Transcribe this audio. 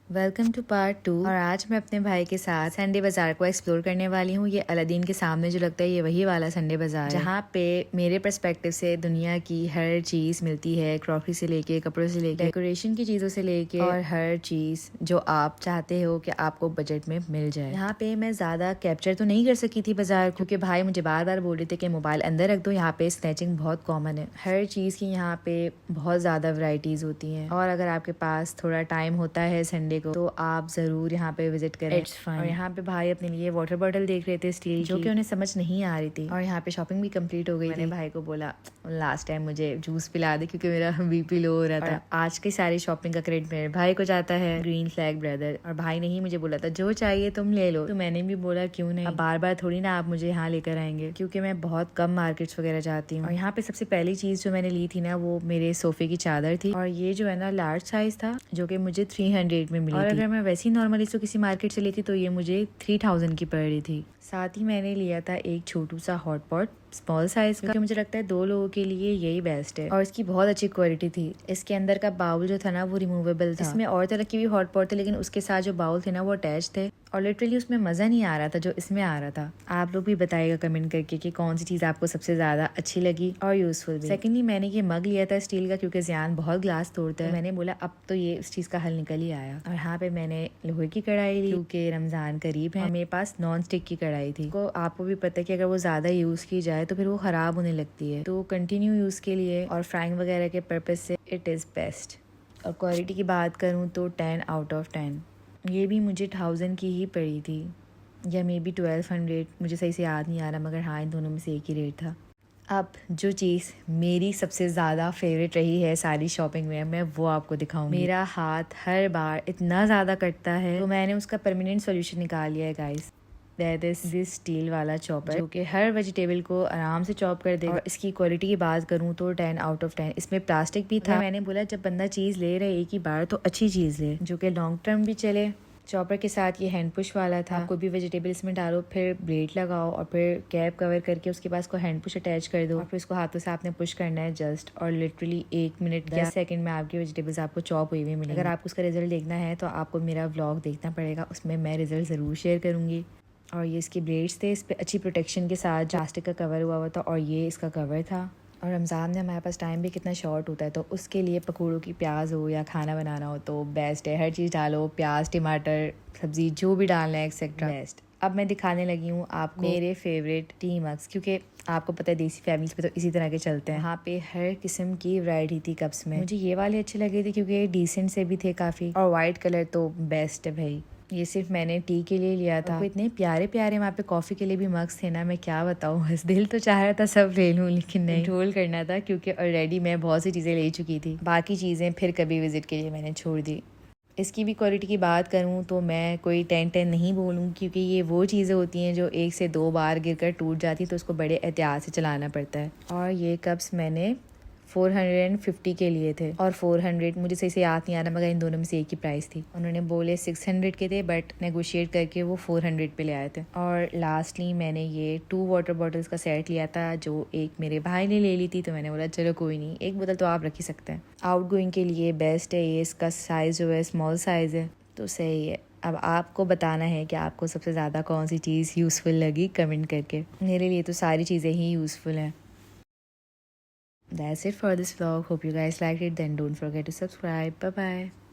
Welcome two part 2। और आज मैं अपने भाई के साथ संडे बाजार को एक्सप्लोर करने वाली हूँ। ये अलादीन के सामने जो लगता है ये वही वाला संडे बाजार है जहाँ पे मेरे पर्सपेक्टिव से दुनिया की हर चीज मिलती है, क्रॉकरी से लेके कपड़ों से लेके डेकोरेशन की चीजों से लेके और हर चीज जो आप चाहते हो कि आपको बजट में मिल जाए। यहाँ पे मैं ज्यादा कैप्चर तो नहीं कर सकी थी बाजार क्योंकि भाई मुझे बार बार बोल रहे थे कि मोबाइल अंदर रख दो, यहाँ पे स्नैचिंग बहुत कॉमन है। हर चीज की यहाँ पे बहुत ज्यादा वैरायटीज होती हैं और अगर आपके पास थोड़ा टाइम होता है संडे को तो आप जरूर यहाँ पे विजिट करें। और यहाँ पे भाई अपने लिए वाटर बॉटल देख रहे थे स्टील जो कि उन्हें समझ नहीं आ रही थी। और यहाँ पे शॉपिंग भी कंप्लीट हो गई। मैंने भाई को बोला लास्ट टाइम मुझे जूस पिला दे क्योंकि मेरा बीपी लो हो रहा था। आज की सारी शॉपिंग का क्रेडिट मेरे भाई को जाता है, ग्रीन फ्लैग ब्रदर। और भाई ने ही मुझे बोला था जो चाहिए तुम ले लो, तो मैंने भी बोला क्यों नहीं, अब बार बार थोड़ी ना आप मुझे यहाँ लेकर आएंगे क्योंकि मैं बहुत कम मार्केट्स वगैरह जाती हूँ। और यहाँ पे सबसे पहली चीज जो मैंने ली थी ना वो मेरे सोफे की चादर थी और ये जो है ना लार्ज साइज था जो कि मुझे 300 में मिली थी। अगर मैं वैसी नॉर्मली इसको किसी मार्केट से लेती तो ये मुझे 3000 की पड़ रही थी। साथ ही मैंने लिया था एक छोटू सा हॉट पॉट स्मॉल साइज का क्योंकि मुझे लगता है 2 लोगों के लिए यही बेस्ट है। और इसकी बहुत अच्छी क्वालिटी थी। इसके अंदर का बाउल जो था ना वो रिमूवेबल था। इसमें और तरह की भी हॉट पॉट थे लेकिन उसके साथ जो बाउल थे ना वो अटैच थे और लिटरली उसमें मजा नहीं आ रहा था जो इसमें आ रहा था। आप लोग भी बताइएगा कमेंट करके कि कौन सी चीज आपको सबसे ज्यादा अच्छी लगी और यूजफुल भी। सेकेंडली मैंने ये मग लिया था स्टील का क्योंकि जियान बहुत ग्लास तोड़ता है। मैंने बोला अब तो ये इस चीज का हल निकल ही आया। और यहाँ पे मैंने लोहे की कढ़ाई ली क्योंकि रमजान करीब है और मेरे पास नॉन स्टिक की कढ़ाई थी। को आपको भी पता है कि अगर वो ज्यादा यूज की जाए तो फिर वो खराब होने लगती है, तो कंटिन्यू यूज के लिए और फ्राइंग वगैरह के पर्पज से इट इज बेस्ट। और क्वालिटी की बात करूँ तो 10 आउट ऑफ 10। ये भी मुझे 1000 की ही पड़ी थी या मे बी 1200, मुझे सही से याद नहीं आ रहा, मगर हाँ इन दोनों में से एक ही रेट था। अब जो चीज़ मेरी सबसे ज़्यादा फेवरेट रही है सारी शॉपिंग में मैं वो आपको दिखाऊंगी। मेरा हाथ हर बार इतना ज़्यादा कटता है तो मैंने उसका परमानेंट सॉल्यूशन निकाल लिया है guys. That is this steel वाला चॉपर जो कि हर वेजिटेबल को आराम से चॉप कर देगा। और इसकी क्वालिटी की बात करूँ तो 10 आउट ऑफ 10। इसमें प्लास्टिक भी था। मैंने बोला जब बंदा चीज़ ले रहा है एक ही बार तो अच्छी चीज़ ले जो कि लॉन्ग टर्म भी चले। चॉपर के साथ ये हैंड पुश वाला था। कोई भी वेजिटेबल इसमें डालो फिर ब्लेड लगाओ और फिर कैप कवर करके उसके पास को हैंड पुश अटैच कर दो और फिर इसको हाथों से आपने पुश करना है जस्ट। और लिटरली 1 मिनट 10 सेकंड में आपकी वेजिटेबल्स आपको चॉप हुई हुई मिलेंगी। अगर आपको उसका रिजल्ट देखना है तो आपको मेरा व्लॉग देखना पड़ेगा, उसमें मैं रिजल्ट ज़रूर शेयर करूँगी। और ये इसके ब्लेड्स थे, इस पर अच्छी प्रोटेक्शन के साथ प्लास्टिक का कवर हुआ था और ये इसका कवर था। और रमज़ान में हमारे पास टाइम भी कितना शॉर्ट होता है तो उसके लिए पकौड़ों की प्याज हो या खाना बनाना हो तो बेस्ट है। हर चीज़ डालो, प्याज टमाटर सब्जी जो भी डालना है एक्सेट्रा बेस्ट। अब मैं दिखाने लगी हूँ आपको मेरे फेवरेट टी मग्स क्योंकि आपको पता है देसी फैमिलीज पे तो इसी तरह के चलते हैं। यहाँ पे हर किस्म की वैरायटी थी कप्स में। मुझे ये वाले अच्छे लगे थे क्योंकि डिसेंट से भी थे काफ़ी और वाइट कलर तो बेस्ट है भाई। ये सिर्फ मैंने टी के लिए लिया था। इतने प्यारे प्यारे वहाँ पे कॉफ़ी के लिए भी मग्स थे ना, मैं क्या बताऊँ। बस दिल तो चाह रहा था सब ले लूँ लेकिन नहीं, कंट्रोल करना था क्योंकि ऑलरेडी मैं बहुत सी चीज़ें ले चुकी थी। बाकी चीज़ें फिर कभी विजिट के लिए मैंने छोड़ दी। इसकी भी क्वालिटी की बात करूँ तो मैं कोई 10 नहीं बोलूँ क्योंकि ये वो चीज़ें होती हैं जो 1 से 2 बार गिरकर टूट जाती है तो उसको बड़े एहतियात से चलाना पड़ता है। और ये कप्स मैंने 450 के लिए थे और 400 मुझे सही से याद नहीं आ रहा मगर इन दोनों में से एक ही प्राइस थी। उन्होंने बोले 600 के थे बट नेगोशिएट करके वो 400 पे ले आए थे। और लास्टली मैंने ये 2 वाटर बॉटल्स का सेट लिया था जो एक मेरे भाई ने ले ली थी तो मैंने बोला चलो कोई नहीं, एक बोतल तो आप रख ही सकते हैं। आउट गोइंग के लिए बेस्ट है ये। इसका साइज़ जो है स्मॉल साइज़ है तो सही है। अब आपको बताना है कि आपको सबसे ज़्यादा कौन सी चीज़ यूज़फुल लगी कमेंट करके। मेरे लिए तो सारी चीज़ें ही यूज़फुल हैं। That's it for this vlog. Hope you guys liked it. Then don't forget to subscribe. Bye bye.